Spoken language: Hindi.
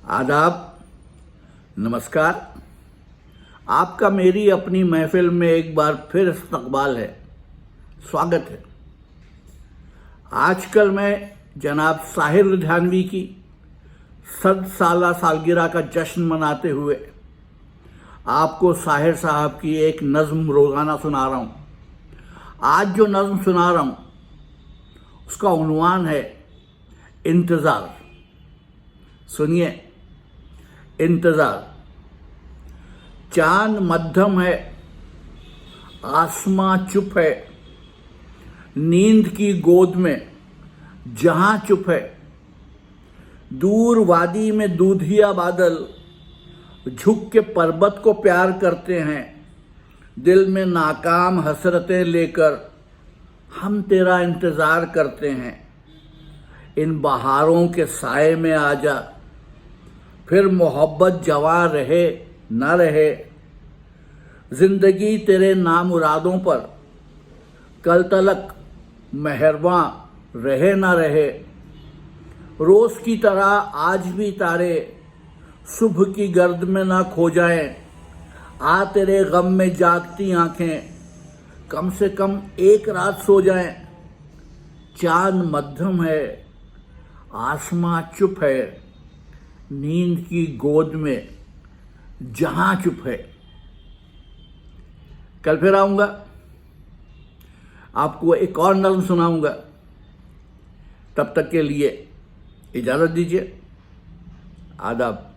आदाब, नमस्कार। आपका मेरी अपनी महफिल में एक बार फिर इस्तकबाल है, स्वागत है। आजकल मैं जनाब साहिर लुधियानवी की 100 साला सालगिरह का जश्न मनाते हुए आपको साहिर साहब की एक नज़्म रोज़ाना सुना रहा हूँ। आज जो नज़्म सुना रहा हूँ उसका उन्वान है इंतज़ार। सुनिए, इंतज़ार। चांद मध्यम है, आसमां चुप है, नींद की गोद में जहां चुप है। दूर वादी में दूधिया बादल झुक के पर्वत को प्यार करते हैं। दिल में नाकाम हसरतें लेकर हम तेरा इंतज़ार करते हैं। इन बहारों के साए में आजा, फिर मोहब्बत जवां रहे न रहे। जिंदगी तेरे नामुरादों पर कल तलक मेहरबां रहे न रहे। रोज की तरह आज भी तारे सुबह की गर्द में ना खो जाएं। आ तेरे गम में जागती आंखें कम से कम एक रात सो जाएं। चांद मध्यम है, आसमां चुप है, नींद की गोद में जहां चुप है। कल फिर आऊंगा, आपको एक और नज़्म सुनाऊंगा। तब तक के लिए इजाज़त दीजिए। आदाब।